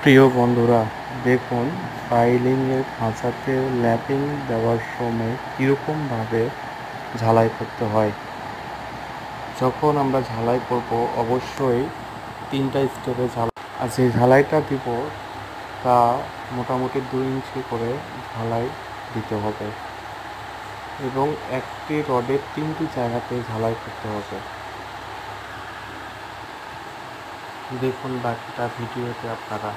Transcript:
প্রিয় বন্ধুরা, দেখুন ফাইলিংয়ের খাঁচাতে ল্যাপিং দেওয়ার সময় কীরকমভাবে ঝালাই করতে হয়। যখন আমরা ঝালাই করব অবশ্যই 3টা স্টেপে আর যে ঝালাইটা দিব তা মোটামুটি 2 ইঞ্চি করে ঝালাই দিতে হবে এবং একটি রডের 3টি জায়গাতে ঝালাই করতে হবে। দেখুন বাকিটা ভিডিওতে আপনারা।